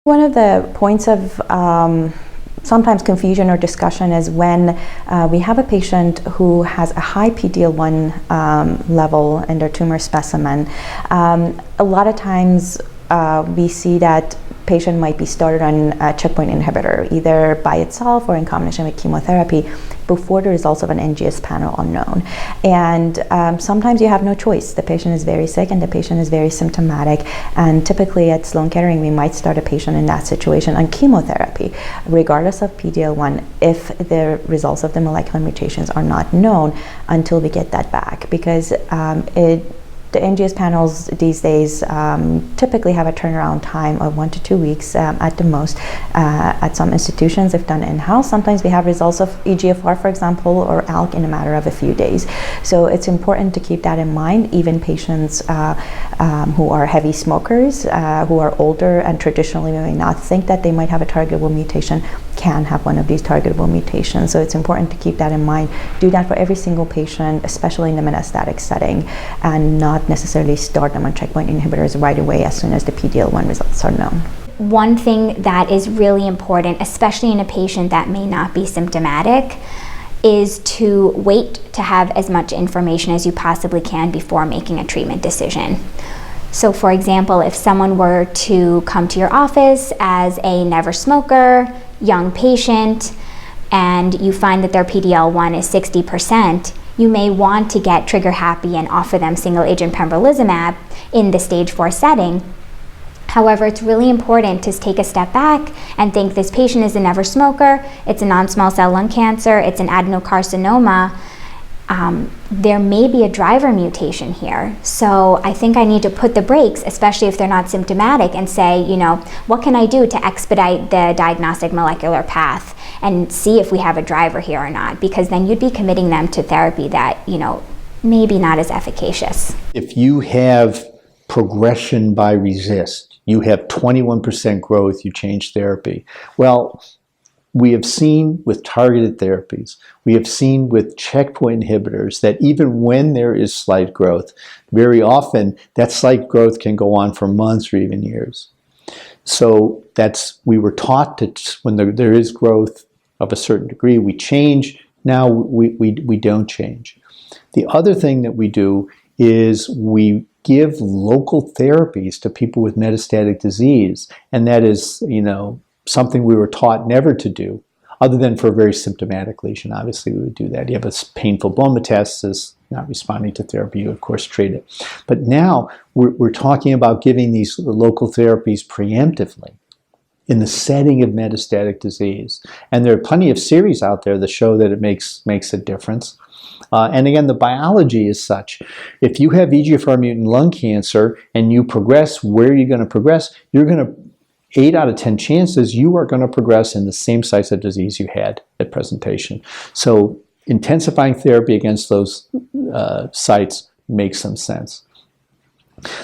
One of the points of sometimes confusion or discussion is when we have a patient who has a high PD-L1 level in their tumor specimen. A lot of times we see that patient might be started on a checkpoint inhibitor, either by itself or in combination with chemotherapy, before the results of an NGS panel are known. And sometimes you have no choice. The patient is very sick and the patient is very symptomatic. And typically at Sloan Kettering, we might start a patient in that situation on chemotherapy, regardless of PD-L1, if the results of the molecular mutations are not known until we get that back. Because the NGS panels these days typically have a turnaround time of 1 to 2 weeks at the most at some institutions if done in-house. Sometimes we have results of EGFR, for example, or ALK in a matter of a few days. So it's important to keep that in mind. Even patients who are heavy smokers, who are older and traditionally may not think that they might have a targetable mutation, can have one of these targetable mutations. So it's important to keep that in mind. Do that for every single patient, especially in the metastatic setting, and not necessarily start them on checkpoint inhibitors right away as soon as the PD-L1 results are known. One thing that is really important, especially in a patient that may not be symptomatic, is to wait to have as much information as you possibly can before making a treatment decision. So for example, if someone were to come to your office as a never smoker, young patient, and you find that their PD-L1 is 60%, you may want to get trigger happy and offer them single agent pembrolizumab in the stage 4 setting. However, it's really important to take a step back and think this patient is a never smoker, it's a non-small cell lung cancer, it's an adenocarcinoma. There may be a driver mutation here. So I think I need to put the brakes, especially if they're not symptomatic, and say, what can I do to expedite the diagnostic molecular path and see if we have a driver here or not? Because then you'd be committing them to therapy that, maybe not as efficacious. If you have progression by RECIST, you have 21% growth, you change therapy. Well, we have seen with targeted therapies, we have seen with checkpoint inhibitors that even when there is slight growth, very often that slight growth can go on for months or even years. So we were taught that when there is growth of a certain degree, we change. Now we don't change. The other thing that we do is we give local therapies to people with metastatic disease, and that is, something we were taught never to do, other than for a very symptomatic lesion. Obviously, we would do that. You have a painful bone metastasis, not responding to therapy, you of course treat it. But now we're talking about giving these local therapies preemptively in the setting of metastatic disease. And there are plenty of series out there that show that it makes a difference. And again, the biology is such. If you have EGFR mutant lung cancer and you progress, where are you going to progress? You're going to 8 out of 10 chances you are going to progress in the same sites of disease you had at presentation. So intensifying therapy against those sites makes some sense.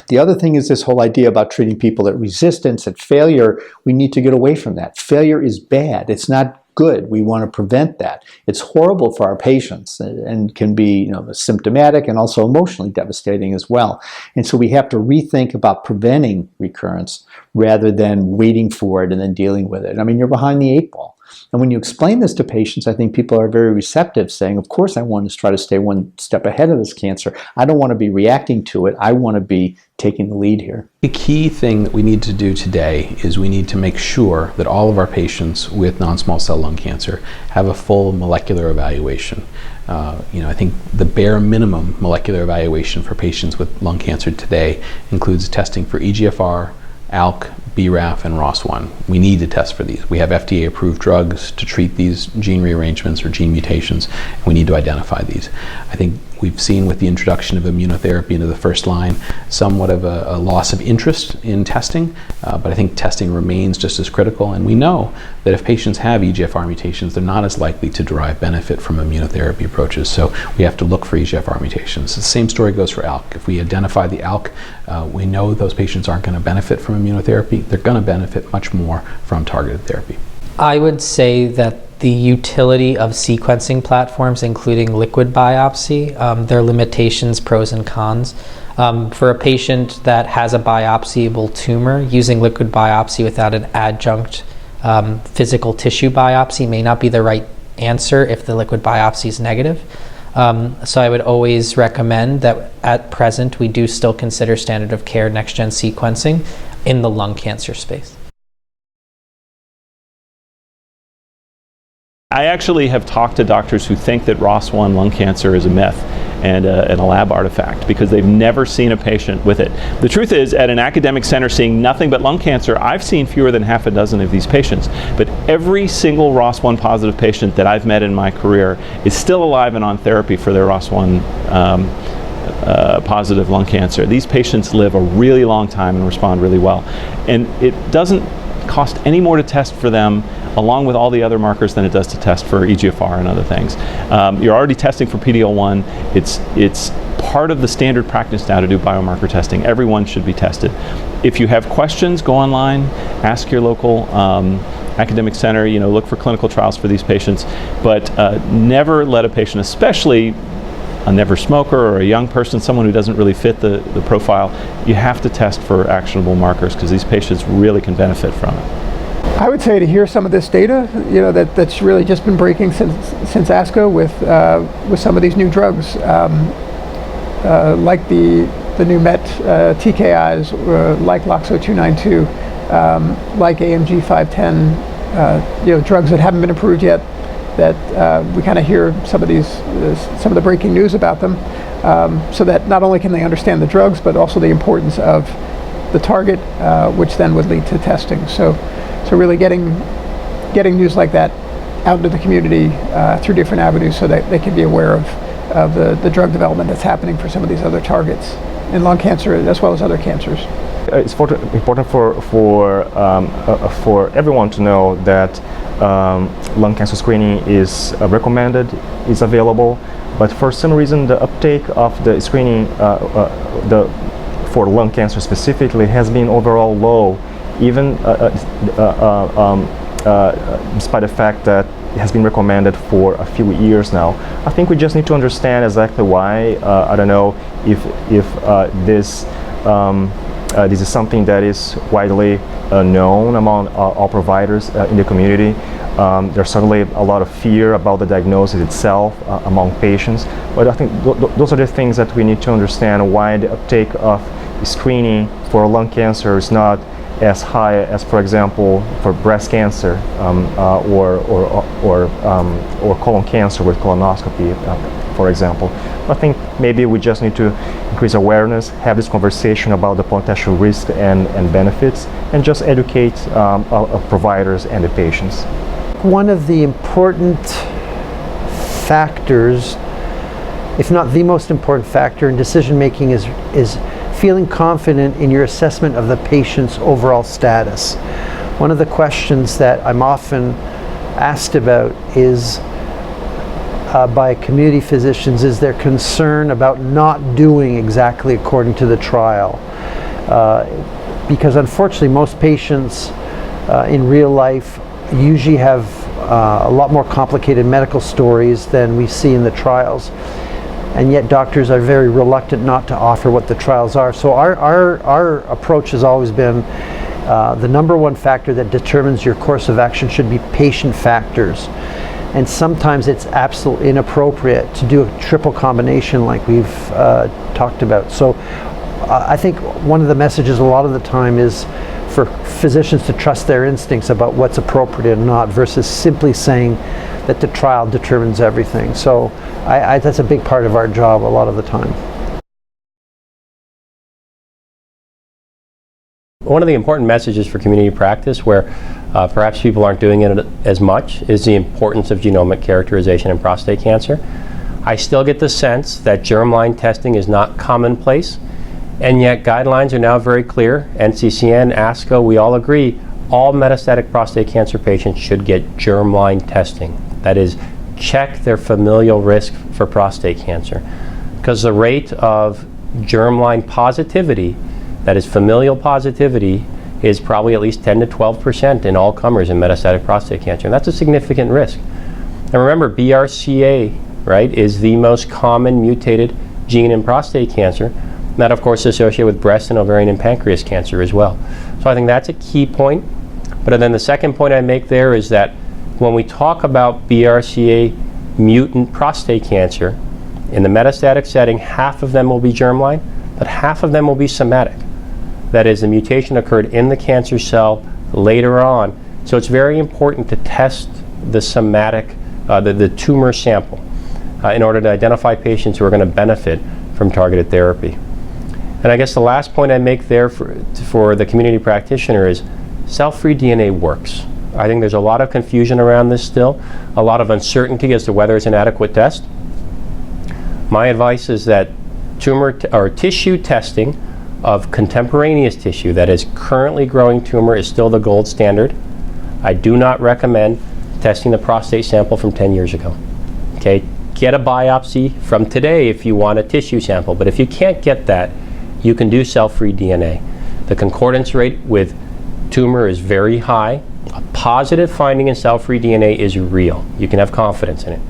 The other thing is this whole idea about treating people at resistance, at failure. We need to get away from that. Failure is bad. It's not good. We want to prevent that. It's horrible for our patients and can be symptomatic and also emotionally devastating as well. And so we have to rethink about preventing recurrence rather than waiting for it and then dealing with it. I mean, you're behind the 8 ball. And when you explain this to patients, I think people are very receptive, saying, of course I want to try to stay one step ahead of this cancer. I don't want to be reacting to it. I want to be taking the lead here. The key thing that we need to do today is we need to make sure that all of our patients with non-small cell lung cancer have a full molecular evaluation. I think the bare minimum molecular evaluation for patients with lung cancer today includes testing for EGFR, ALK, BRAF, and ROS1. We need to test for these. We have FDA-approved drugs to treat these gene rearrangements or gene mutations, and we need to identify these. I think we've seen with the introduction of immunotherapy into the first line somewhat of a loss of interest in testing, but I think testing remains just as critical, and we know that if patients have EGFR mutations, they're not as likely to derive benefit from immunotherapy approaches, so we have to look for EGFR mutations. The same story goes for ALK. If we identify the ALK, we know those patients aren't going to benefit from immunotherapy. They're going to benefit much more from targeted therapy. I would say that the utility of sequencing platforms, including liquid biopsy, their limitations, pros and cons. For a patient that has a biopsyable tumor, using liquid biopsy without an adjunct physical tissue biopsy may not be the right answer if the liquid biopsy is negative. So I would always recommend that at present we do still consider standard of care next-gen sequencing in the lung cancer space. I actually have talked to doctors who think that ROS1 lung cancer is a myth and a lab artifact because they've never seen a patient with it. The truth is, at an academic center seeing nothing but lung cancer, I've seen fewer than half a dozen of these patients. But every single ROS1 positive patient that I've met in my career is still alive and on therapy for their ROS1 positive lung cancer. These patients live a really long time and respond really well. And it doesn't cost any more to test for them along with all the other markers than it does to test for EGFR and other things. You're already testing for PD-L1. It's part of the standard practice now to do biomarker testing. Everyone should be tested. If you have questions, go online, ask your local academic center, look for clinical trials for these patients, but never let a patient, especially a never smoker or a young person, someone who doesn't really fit the profile, you have to test for actionable markers because these patients really can benefit from it. I would say to hear some of this data, that's really just been breaking since ASCO with some of these new drugs, like the new MET TKIs, like LOXO-292, like AMG 510, drugs that haven't been approved yet. That we kind of hear some of the breaking news about them, so that not only can they understand the drugs, but also the importance of the target, which then would lead to testing. So really getting news like that out into the community through different avenues so that they can be aware of the drug development that's happening for some of these other targets in lung cancer as well as other cancers. It's important for everyone to know that lung cancer screening is recommended, is available, but for some reason the uptake of the screening for lung cancer specifically has been overall low, even despite the fact that it has been recommended for a few years now. I think we just need to understand exactly why. I don't know if this is something that is widely known among all providers in the community. There's certainly a lot of fear about the diagnosis itself among patients, but I think those are the things that we need to understand why the uptake of screening for lung cancer is not as high as, for example, for breast cancer or colon cancer with colonoscopy, for example. I think maybe we just need to increase awareness, have this conversation about the potential risk and benefits, and just educate providers and the patients. One of the important factors, if not the most important factor in decision making, is feeling confident in your assessment of the patient's overall status. One of the questions that I'm often asked about is by community physicians is their concern about not doing exactly according to the trial. Because unfortunately most patients in real life usually have a lot more complicated medical stories than we see in the trials. And yet doctors are very reluctant not to offer what the trials are. So our approach has always been the number one factor that determines your course of action should be patient factors. And sometimes it's absolutely inappropriate to do a triple combination like we've talked about. So I think one of the messages a lot of the time is for physicians to trust their instincts about what's appropriate and not, versus simply saying that the trial determines everything. So that's a big part of our job a lot of the time. One of the important messages for community practice, where perhaps people aren't doing it as much, is the importance of genomic characterization in prostate cancer. I still get the sense that germline testing is not commonplace, and yet guidelines are now very clear. NCCN, ASCO, we all agree all metastatic prostate cancer patients should get germline testing. That is, check their familial risk for prostate cancer. Because the rate of germline positivity, that is familial positivity, is probably at least 10 to 12% in all comers in metastatic prostate cancer. And that's a significant risk. And remember, BRCA, right, is the most common mutated gene in prostate cancer. And that, of course, is associated with breast and ovarian and pancreas cancer as well. So I think that's a key point. But then the second point I make there is that when we talk about BRCA mutant prostate cancer, in the metastatic setting, half of them will be germline, but half of them will be somatic. That is, the mutation occurred in the cancer cell later on. So it's very important to test the somatic, the tumor sample in order to identify patients who are going to benefit from targeted therapy. And I guess the last point I make there for the community practitioner is cell-free DNA works. I think there's a lot of confusion around this still, a lot of uncertainty as to whether it's an adequate test. My advice is that tumor or tissue testing of contemporaneous tissue that is currently growing tumor is still the gold standard. I do not recommend testing the prostate sample from 10 years ago. Okay, get a biopsy from today if you want a tissue sample, but if you can't get that, you can do cell-free DNA. The concordance rate with tumor is very high. A positive finding in cell-free DNA is real. You can have confidence in it.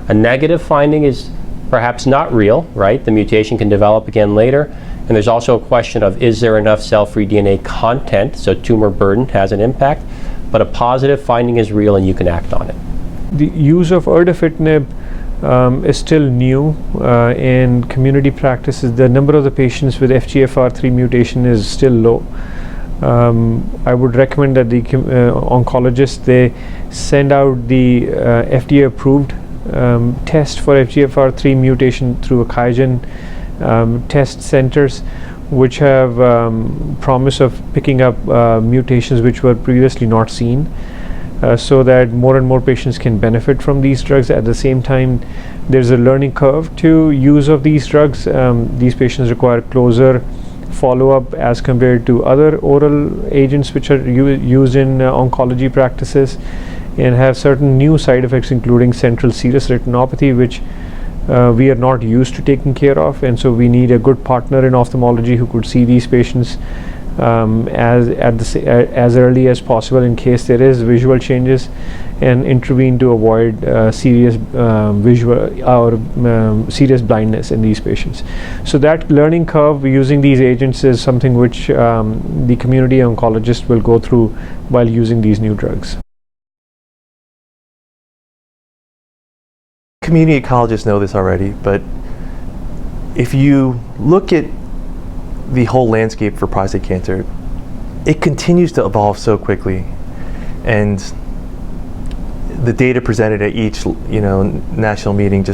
A negative finding is perhaps not real, right? The mutation can develop again later. And there's also a question of, is there enough cell-free DNA content, so tumor burden has an impact, but a positive finding is real and you can act on it. The use of erdafitinib is still new in community practices. The number of the patients with FGFR3 mutation is still low. I would recommend that the oncologists, they send out the FDA-approved test for FGFR3 mutation through a QIAGEN test centers, which have promise of picking up mutations which were previously not seen, so that more and more patients can benefit from these drugs. At the same time, there's a learning curve to use of these drugs. These patients require closer follow-up as compared to other oral agents which are used in oncology practices, and have certain new side effects, including central serous retinopathy, which we are not used to taking care of, and so we need a good partner in ophthalmology who could see these patients as early as possible in case there is visual changes, and intervene to avoid serious visual or serious blindness in these patients. So that learning curve using these agents is something which the community oncologist will go through while using these new drugs. Community oncologists know this already, but if you look at the whole landscape for prostate cancer, it continues to evolve so quickly, and the data presented at each national meeting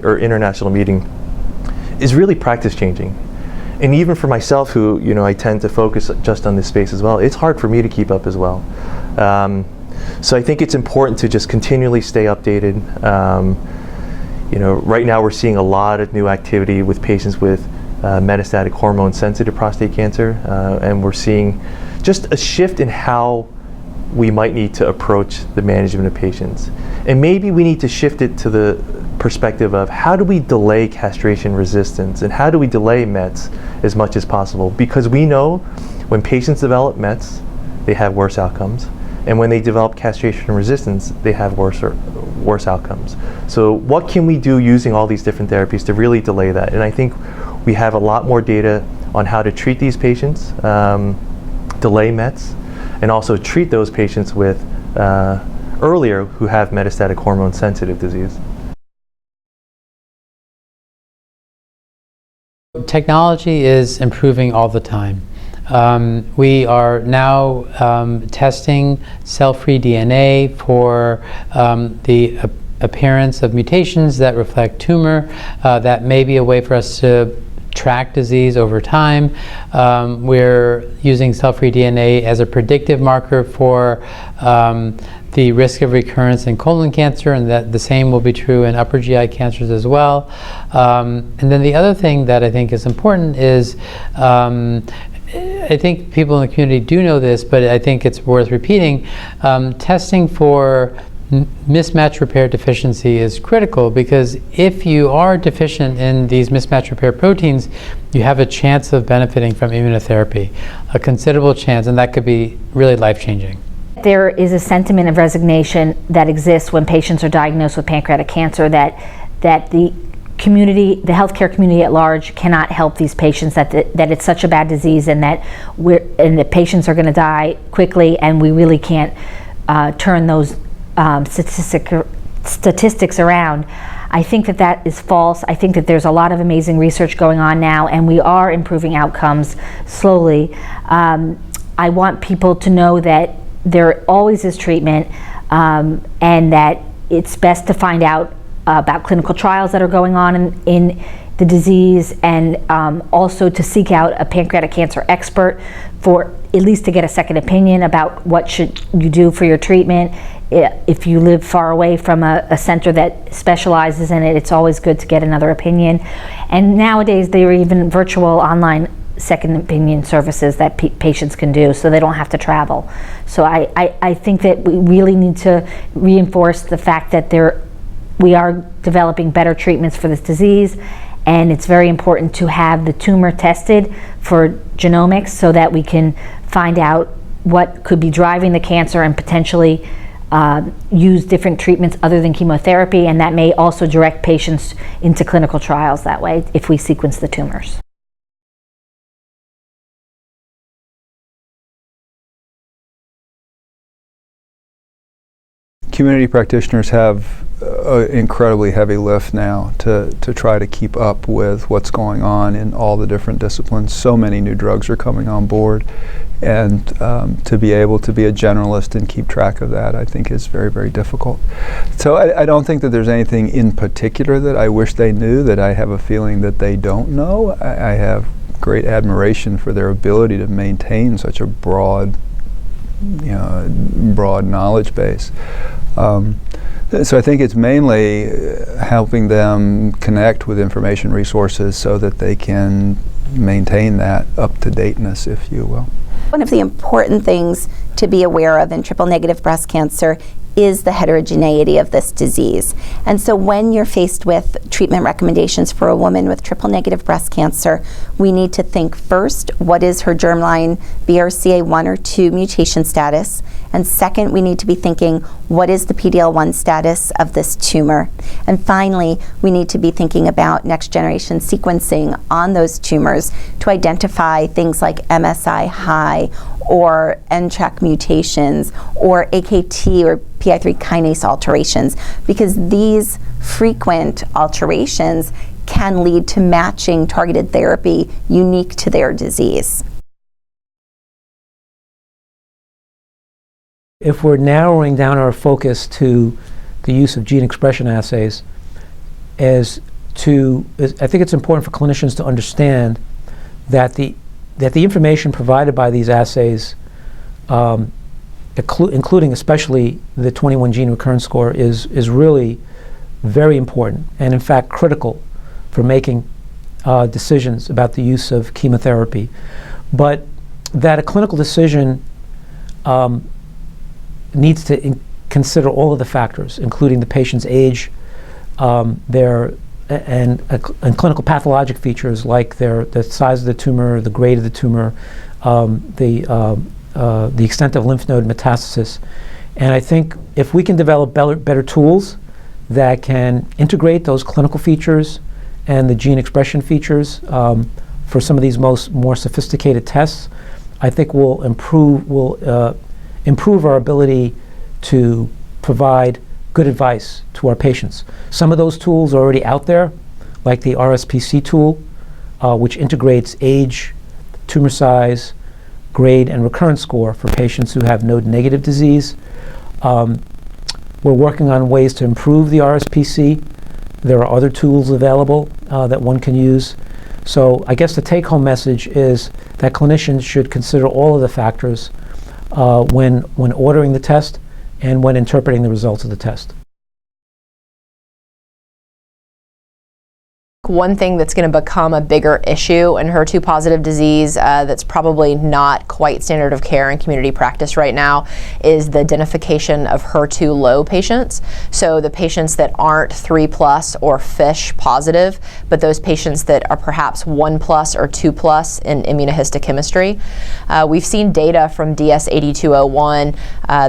or international meeting is really practice changing. And even for myself, who I tend to focus just on this space as well, it's hard for me to keep up as well. So I think it's important to just continually stay updated. Right now we're seeing a lot of new activity with patients with metastatic hormone-sensitive prostate cancer, and we're seeing just a shift in how we might need to approach the management of patients. And maybe we need to shift it to the perspective of, how do we delay castration resistance, and how do we delay METs as much as possible? Because we know when patients develop METs, they have worse outcomes. And when they develop castration resistance, they have worse outcomes. So what can we do using all these different therapies to really delay that? And I think we have a lot more data on how to treat these patients, delay METs, and also treat those patients with earlier who have metastatic hormone-sensitive disease. Technology is improving all the time. We are now testing cell-free DNA for the appearance of mutations that reflect tumor. That may be a way for us to track disease over time. We're using cell-free DNA as a predictive marker for the risk of recurrence in colon cancer, and that the same will be true in upper GI cancers as well. And then the other thing that I think is important is, I think people in the community do know this, but I think it's worth repeating, testing for mismatch repair deficiency is critical, because if you are deficient in these mismatch repair proteins, you have a chance of benefiting from immunotherapy, a considerable chance, and that could be really life-changing. There is a sentiment of resignation that exists when patients are diagnosed with pancreatic cancer, that the the healthcare community at large cannot help these patients, that it's such a bad disease, and that the patients are going to die quickly, and we really can't turn those statistics around. I think that is false. I think that there's a lot of amazing research going on now, and we are improving outcomes slowly. I want people to know that there always is treatment, and that it's best to find out about clinical trials that are going on in the disease, and also to seek out a pancreatic cancer expert for at least to get a second opinion about what should you do for your treatment. If you live far away from a center that specializes in it, it's always good to get another opinion. And nowadays there are even virtual online second opinion services that patients can do, so they don't have to travel. So I think that we really need to reinforce the fact that we are developing better treatments for this disease, and it's very important to have the tumor tested for genomics so that we can find out what could be driving the cancer and potentially use different treatments other than chemotherapy, and that may also direct patients into clinical trials that way if we sequence the tumors. Community practitioners have an incredibly heavy lift now to try to keep up with what's going on in all the different disciplines. So many new drugs are coming on board, and to be able to be a generalist and keep track of that, I think, is very, very difficult. So I don't think that there's anything in particular that I wish they knew that I have a feeling that they don't know. I have great admiration for their ability to maintain such a broad knowledge base. So I think it's mainly helping them connect with information resources so that they can maintain that up-to-dateness, if you will. One of the important things to be aware of in triple-negative breast cancer is the heterogeneity of this disease. And so when you're faced with treatment recommendations for a woman with triple-negative breast cancer, we need to think first, what is her germline BRCA1 or 2 mutation status? And second, we need to be thinking, what is the PD-L1 status of this tumor? And finally, we need to be thinking about next-generation sequencing on those tumors to identify things like MSI high or NTRK mutations or AKT or PI3 kinase alterations, because these frequent alterations can lead to matching targeted therapy unique to their disease. If we're narrowing down our focus to the use of gene expression assays, I think it's important for clinicians to understand that the information provided by these assays, including especially the 21 gene recurrence score, is really very important and in fact critical for making decisions about the use of chemotherapy. But that a clinical decision needs to consider all of the factors, including the patient's age, and clinical pathologic features like the size of the tumor, the grade of the tumor, the extent of lymph node metastasis. And I think if we can develop better tools that can integrate those clinical features and the gene expression features for some of these more sophisticated tests, I think we'll improve our ability to provide good advice to our patients. Some of those tools are already out there, like the RSPC tool, which integrates age, tumor size, grade, and recurrence score for patients who have node-negative disease. We're working on ways to improve the RSPC. There are other tools available that one can use. So I guess the take-home message is that clinicians should consider all of the factors when ordering the test and when interpreting the results of the test. one thing that's going to become a bigger issue in HER2 positive disease that's probably not quite standard of care in community practice right now is the identification of HER2 low patients. So the patients that aren't 3+ or FISH positive, but those patients that are perhaps 1+ or 2+ in immunohistochemistry. We've seen data from DS-8201,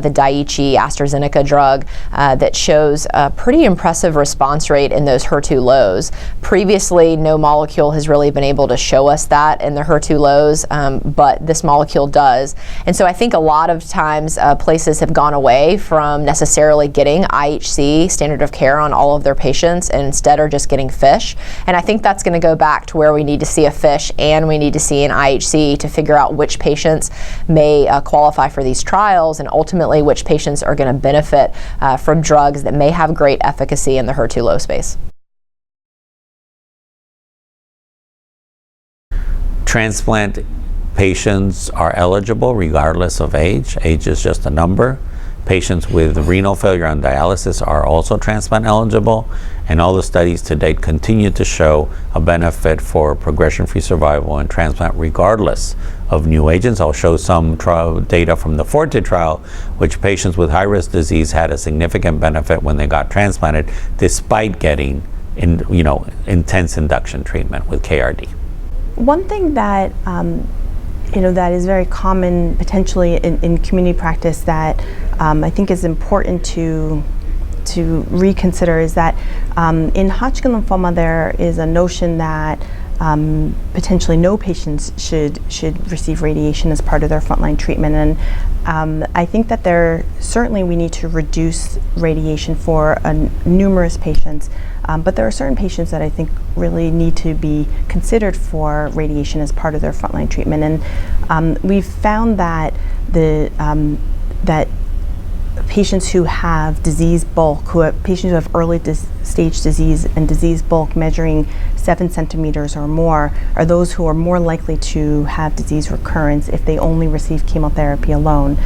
the Daiichi AstraZeneca drug, that shows a pretty impressive response rate in those HER2 lows. Previously, no molecule has really been able to show us that in the HER2 lows, but this molecule does. And so I think a lot of times places have gone away from necessarily getting IHC, standard of care, on all of their patients, and instead are just getting FISH. And I think that's going to go back to where we need to see a FISH and we need to see an IHC to figure out which patients may qualify for these trials, and ultimately which patients are going to benefit from drugs that may have great efficacy in the HER2 low space. Transplant patients are eligible regardless of age. Age is just a number. Patients with renal failure on dialysis are also transplant eligible, and all the studies to date continue to show a benefit for progression-free survival and transplant regardless of new agents. I'll show some data from the Forte trial, which patients with high-risk disease had a significant benefit when they got transplanted despite getting intense induction treatment with KRD. One thing that that is very common potentially in community practice that I think is important to reconsider is that in Hodgkin lymphoma there is a notion that potentially no patients should receive radiation as part of their frontline treatment, and I think that certainly we need to reduce radiation for numerous patients. But there are certain patients that I think really need to be considered for radiation as part of their frontline treatment, and we've found that that patients who have disease bulk, patients who have early stage disease and disease bulk measuring 7 centimeters or more, are those who are more likely to have disease recurrence if they only receive chemotherapy alone.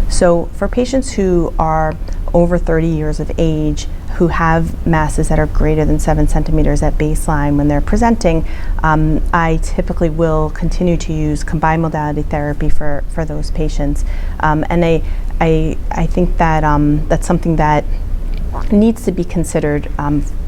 So for patients who are over 30 years of age, who have masses that are greater than 7 centimeters at baseline when they're presenting, I typically will continue to use combined modality therapy for those patients. And I think that that's something that needs to be considered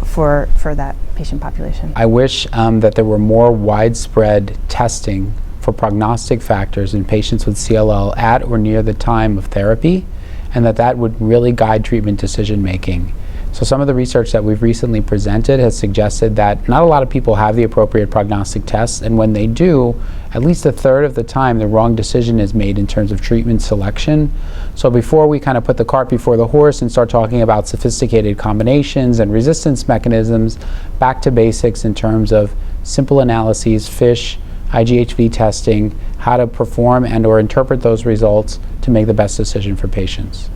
for that patient population. I wish that there were more widespread testing for prognostic factors in patients with CLL at or near the time of therapy, and that would really guide treatment decision making. So some of the research that we've recently presented has suggested that not a lot of people have the appropriate prognostic tests, and when they do, at least a third of the time the wrong decision is made in terms of treatment selection. So before we kind of put the cart before the horse and start talking about sophisticated combinations and resistance mechanisms, back to basics in terms of simple analyses, FISH, IGHV testing, how to perform and or interpret those results to make the best decision for patients.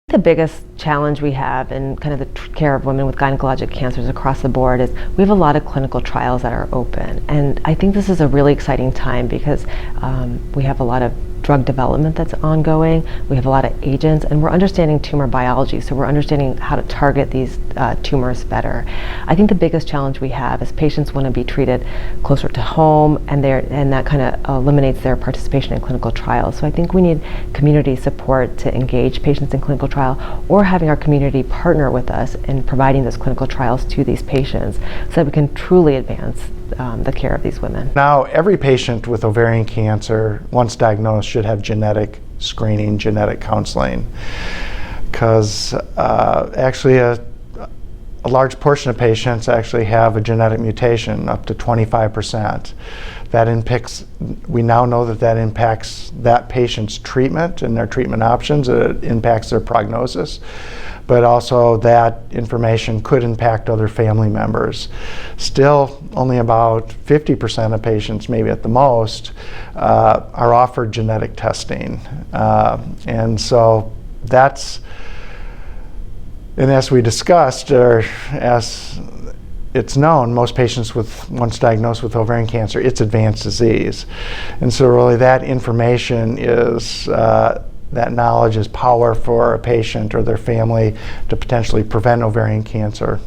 The biggest challenge we have in kind of the care of women with gynecologic cancers across the board is we have a lot of clinical trials that are open, and I think this is a really exciting time because we have a lot of drug development that's ongoing, we have a lot of agents, and we're understanding tumor biology, so we're understanding how to target these tumors better. I think the biggest challenge we have is patients want to be treated closer to home, and that kind of eliminates their participation in clinical trials. So I think we need community support to engage patients in clinical trial, or having our community partner with us in providing those clinical trials to these patients so that we can truly advance the care of these women. Now, every patient with ovarian cancer, once diagnosed, should have genetic screening, genetic counseling, because actually a large portion of patients actually have a genetic mutation, up to 25%. That impacts, we now know that impacts that patient's treatment and their treatment options. It impacts their prognosis, but also that information could impact other family members. Still, only about 50% of patients, maybe at the most, are offered genetic testing. And so that's, and as we discussed, or as it's known, most patients once diagnosed with ovarian cancer, it's advanced disease. And so really that information is that knowledge is power for a patient or their family to potentially prevent ovarian cancer.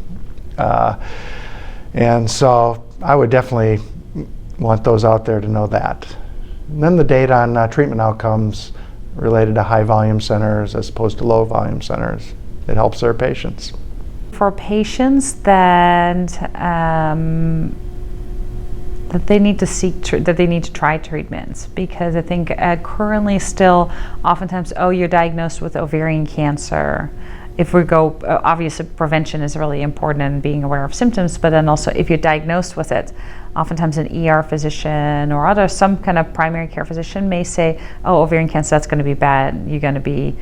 And so I would definitely want those out there to know that. And then the data on treatment outcomes related to high volume centers as opposed to low volume centers. It helps their patients. For patients that that they need to that they need to try treatments, because I think currently still oftentimes, oh, you're diagnosed with ovarian cancer. If we go, obviously prevention is really important and being aware of symptoms, but then also if you're diagnosed with it, oftentimes an ER physician or some kind of primary care physician may say, oh, ovarian cancer, that's going to be bad. You're going to be,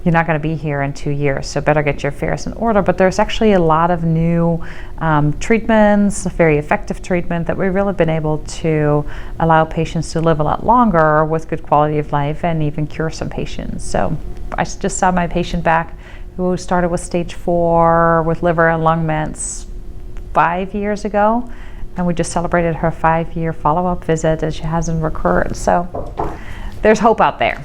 you're not going to be here in 2 years, so better get your affairs in order. But there's actually a lot of new treatments, very effective treatment that we've really been able to allow patients to live a lot longer with good quality of life and even cure some patients. So I just saw my patient back who started with stage 4 with liver and lung mets 5 years ago, and we just celebrated her 5-year follow-up visit and she hasn't recurred. So there's hope out there.